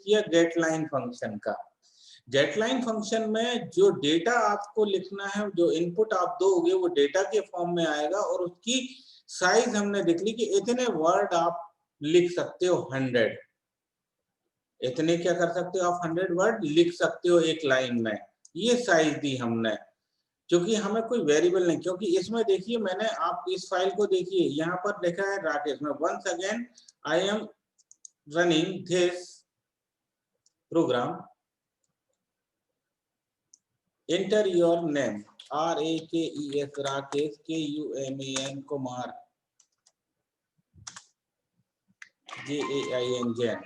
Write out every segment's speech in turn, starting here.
किया gate line function का। Gate line function में जो डेटा आपको लिखना है, जो इनपुट आप दोगे वो डेटा के फॉर्म में आएगा और उसकी साइज हमने देख ली कि इतने वर्ड आप लिख सकते हो 100, इतने क्या कर सकते हो आप 100 वर्ड लिख सकते हो एक लाइन में, ये साइज दी हमने। क्योंकि हमें कोई वेरिएबल नहीं, क्योंकि इसमें देखिए मैंने, आप इस फाइल को देखिए यहाँ पर लिखा है राकेश में, once again I am running this program, enter your name RAKES Rakesh KUMAN Kumar JAIN Jain.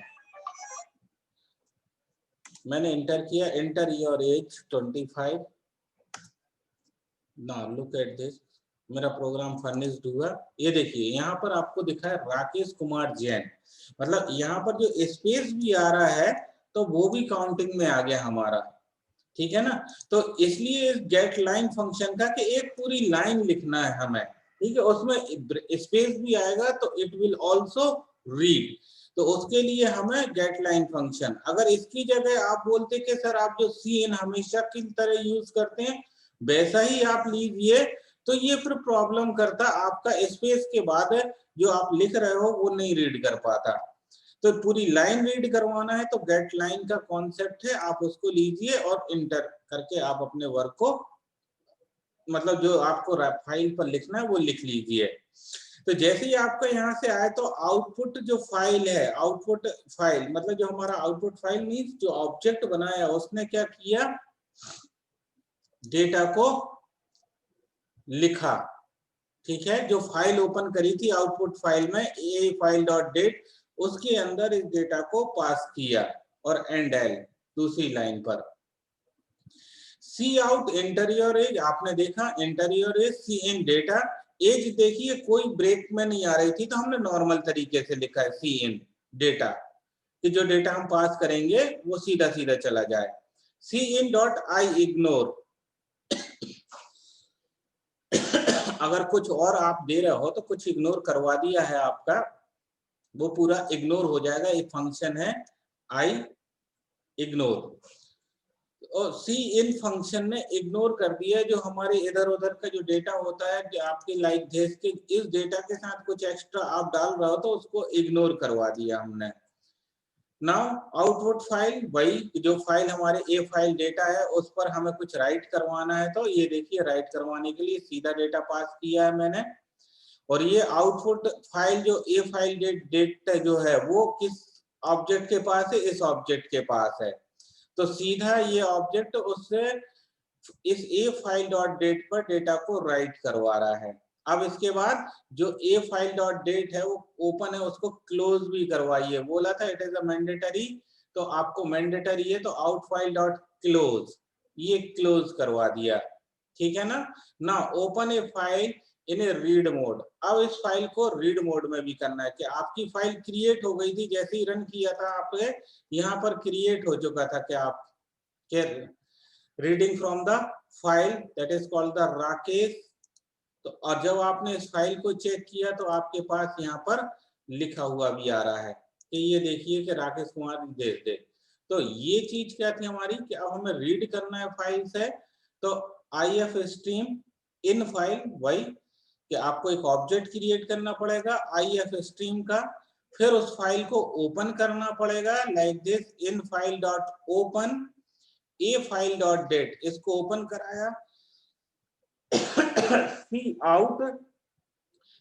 मैंने एंटर किया, एंटर योर एज 25। ना लुक एट दिस, मेरा प्रोग्राम फर्निश्ड हुआ। ये देखिए यहाँ पर आपको दिखा है राकेश कुमार जैन, मतलब यहाँ पर जो स्पेस भी आ रहा है तो वो भी काउंटिंग में आ गया हमारा, ठीक है ना। तो इसलिए गेट लाइन फंक्शन का कि एक पूरी लाइन लिखना है हमें, ठीक है, उसमें स्पेस भी आएगा तो इट विल आल्सो रीड, तो उसके लिए हमें गेट लाइन फंक्शन। अगर इसकी जगह आप बोलते कि सर आप जो CN हमेशा की तरह यूज करते हैं वैसा ही आप लीजिए, तो ये फिर प्रॉब्लम करता, आपका स्पेस के बाद जो आप लिख रहे हो वो नहीं रीड कर पाता। तो पूरी लाइन रीड करवाना है तो गेट लाइन का कॉन्सेप्ट है, आप उसको लीजिए और इंटर करके आप अपने वर्क को, मतलब जो आपको फाइल पर लिखना है वो लिख लीजिए। तो जैसे ही आपका यहाँ से आए तो आउटपुट जो फाइल है, आउटपुट फाइल मतलब जो हमारा आउटपुट फाइल मीन्स जो ऑब्जेक्ट बनाया उसने क्या किया, डेटा को लिखा, ठीक है। जो फाइल ओपन करी थी आउटपुट फाइल में a फाइल डॉट डेट, उसके अंदर इस डेटा को पास किया और एंड एल दूसरी लाइन पर। सी आउट इंटीरियर एज, आपने देखा इंटीरियर एज सी इन डेटा, एज देखिए कोई ब्रेक में नहीं आ रही थी तो हमने नॉर्मल तरीके से लिखा है सी इन डेटा, कि जो डेटा हम पास करेंगे वो सीधा सीधा चला जाए। सी इन डॉट आई इग्नोर, अगर कुछ और आप दे रहे हो तो कुछ इग्नोर करवा दिया है आपका, वो पूरा इग्नोर हो जाएगा। एक फंक्शन है आई इग्नोर, और सी इन फंक्शन ने इग्नोर कर दिया जो हमारे इधर उधर का जो डेटा होता है कि आपके लाइक दिस के इस डेटा के साथ कुछ एक्स्ट्रा आप डाल रहे हो तो उसको इग्नोर करवा दिया हमने। नाउ आउटपुट फाइल, वही जो फाइल हमारे ए फाइल डेटा है उस पर हमें कुछ राइट करवाना है, तो ये देखिए राइट करवाने के लिए सीधा डेटा पास किया है मैंने। और ये आउटपुट फाइल जो ए फाइल डेट जो है वो किस ऑब्जेक्ट के पास है, इस ऑब्जेक्ट के पास है, तो सीधा ये ऑब्जेक्ट उससे इस ए फाइल डॉट डेट पर डेटा को राइट करवा रहा है। अब इसके बाद जो ए फाइल डॉट डेट है वो ओपन है, उसको क्लोज भी करवाइए, बोला था इट इज अ मैंडेटरी, तो आपको मैंडेटरी है तो आउट फाइल डॉट क्लोज, ये क्लोज करवा दिया, ठीक है ना। ना open a file in A read mode, अब इस फाइल को रीड मोड में भी करना है कि आपकी फाइल क्रिएट हो गई थी, जैसे ही रन किया था आपने यहाँ पर क्रिएट हो चुका था कि आप के reading from the file that is called the Rakesh, तो और जब आपने इस फाइल को चेक किया तो आपके पास यहाँ पर लिखा हुआ भी आ रहा है कि ये देखिए कि राकेश कुमार देश दे। तो ये चीज क्या थी हमारी कि अब हमें रीड करना है फाइल से, तो IF स्ट्रीम इन फाइल, वही कि आपको एक ऑब्जेक्ट क्रिएट करना पड़ेगा IF स्ट्रीम का, फिर उस फाइल को ओपन करना पड़ेगा like this in file dot open a file dot dat, इसको ओपन कराया cout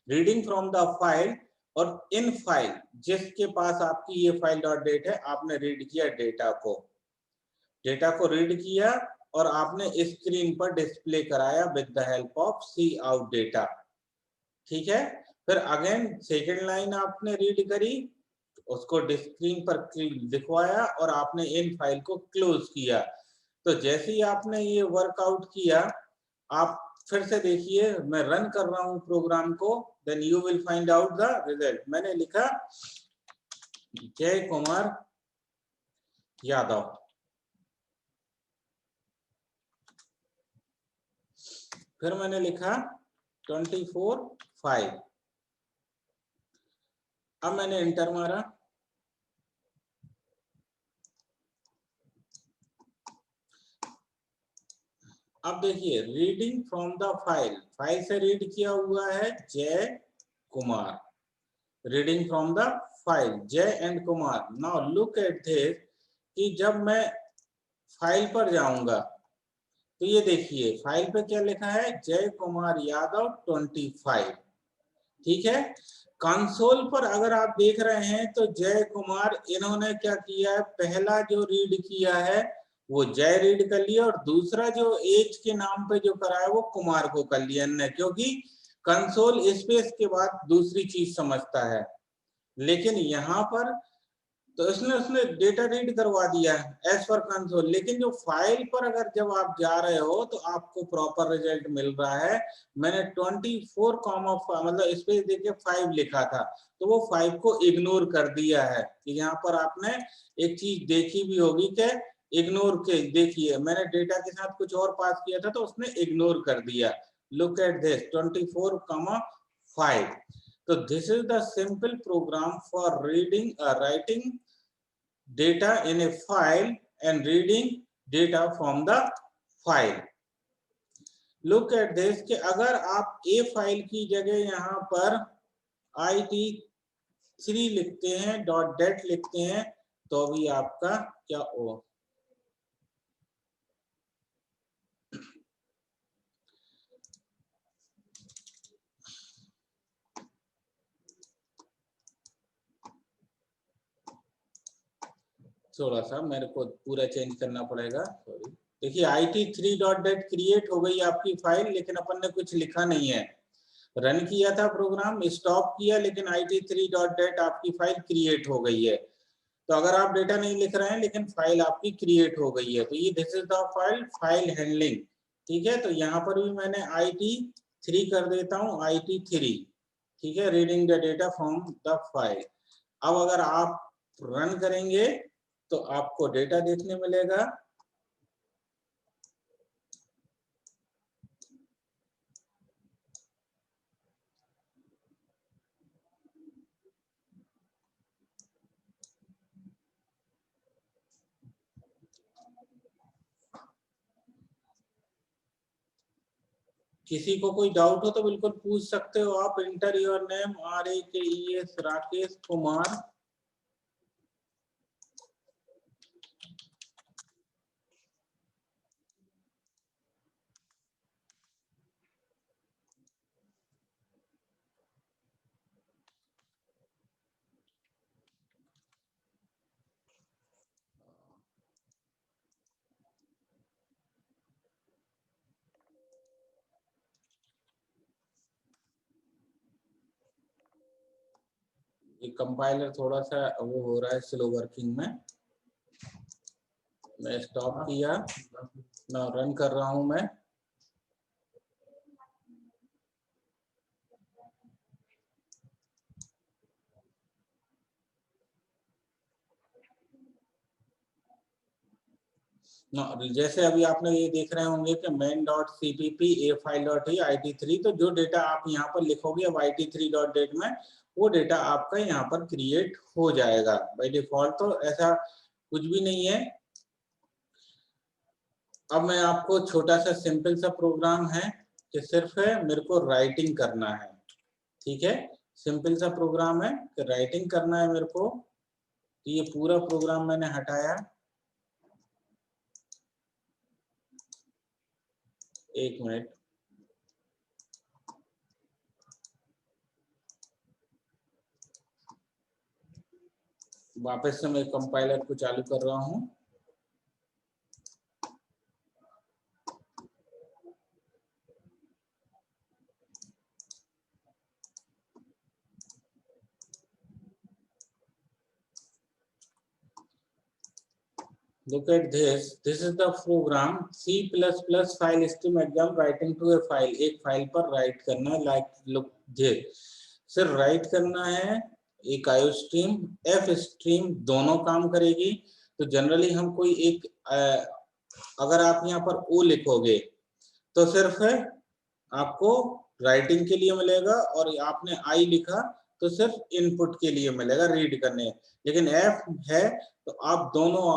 reading from the file, और इन फाइल जिसके पास आपकी ये फाइल डॉट डेट है आपने रीड किया डेटा को रीड किया और आपने स्क्रीन पर डिस्प्ले कराया with the help of cout data, ठीक है। फिर अगेन सेकेंड लाइन आपने रीड करी, उसको स्क्रीन पर दिखवाया और आपने इन फाइल को क्लोज किया। तो जैसे ही आपने ये वर्कआउट किया, आप फिर से देखिए, मैं रन कर रहा हूं प्रोग्राम को, then you will find out the result. मैंने लिखा जय कुमार यादव, फिर मैंने लिखा 24/5, अब मैंने एंटर मारा, अब देखिए reading from the file, file से रीड किया हुआ है Jay Kumar, reading from the file Jay and Kumar. Now look at this कि जब मैं फाइल पर जाऊंगा तो ये देखिए फाइल पे क्या लिखा है, जय कुमार यादव 25। ठीक है, कंसोल पर अगर आप देख रहे हैं तो जय कुमार, इन्होंने क्या किया है, पहला जो रीड किया है वो जय रीड कर लिया और दूसरा जो एज के नाम पे जो करा है वो कुमार को कर लिया ने, क्योंकि कंसोल स्पेस के बाद दूसरी चीज समझता है। लेकिन यहाँ पर तो उसने डेटा रीड करवा दिया है एज पर कंसोल, लेकिन जो फाइल पर अगर जब आप जा रहे हो तो आपको प्रॉपर रिजल्ट मिल रहा है। मैंने 24 मतलब स्पेस देके 5 लिखा था तो वो 5 को इग्नोर कर दिया है। कि यहाँ पर आपने एक चीज देखी भी होगी कि इग्नोर के, देखिए मैंने डेटा के साथ कुछ और पास किया था तो उसने इग्नोर कर दिया। Look at this 24,5। तो this is the simple program for reading writing data in a file and reading data from the file. Look at this कि अगर आप a फाइल की जगह यहाँ पर IT3 लिखते हैं .dat लिखते हैं तो भी आपका क्या हो, थोड़ा सा मेरे को पूरा चेंज करना पड़ेगा, सॉरी। देखिए IT3.dat क्रिएट हो गई आपकी फाइल, लेकिन अपन ने कुछ लिखा नहीं है। रन किया था प्रोग्राम, स्टॉप किया, लेकिन IT3.dat आपकी फाइल क्रिएट हो गई है। तो अगर आप डेटा नहीं लिख रहे हैं लेकिन फाइल आपकी क्रिएट हो गई है तो ये this is the file, file handling. ठीक है, तो यहाँ पर भी मैंने IT3 कर देता हूँ, IT3। ठीक है, reading the data from the file. अब अगर आप रन करेंगे तो आपको डेटा देखने मिलेगा। किसी को कोई डाउट हो तो बिल्कुल पूछ सकते हो आप। Inter your name RAKES Rakesh Kumar. ये कंपाइलर थोड़ा सा वो हो रहा है स्लो वर्किंग में। मैं स्टॉप किया ना, रन कर रहा हूं मैं। जैसे अभी आपने ये देख रहे होंगे कि main.cpp a file.ही IT3, तो जो डेटा आप यहाँ पर लिखोगे अब IT3.dat में, वो डेटा आपका यहाँ पर क्रिएट हो जाएगा बाय डिफॉल्ट। तो ऐसा कुछ भी नहीं है। अब मैं आपको छोटा सा सिंपल सा प्रोग्राम है कि सिर्फ है मेरे को राइटिंग करना है। ठीक है, सिंपल सा प्रोग्राम है कि राइटिंग करना है मेरे को। तो ये पूरा प्रोग्राम मैंने हटाया, एक मिनट। वापस से मैं कंपाइलर को चालू कर रहा हूँ। Look at this. This is the program C++ file stream exam writing to a file. एक फाइल पर राइट करना है, लाइक लुक this. सिर्फ राइट करना है। एक IO स्ट्रीम F स्ट्रीम दोनों काम करेगी। तो जनरली हम कोई एक अगर आप यहाँ पर O लिखोगे तो सिर्फ आपको राइटिंग के लिए मिलेगा, और आपने I लिखा तो सिर्फ इनपुट के लिए मिलेगा, रीड करने। लेकिन F है तो आप दोनों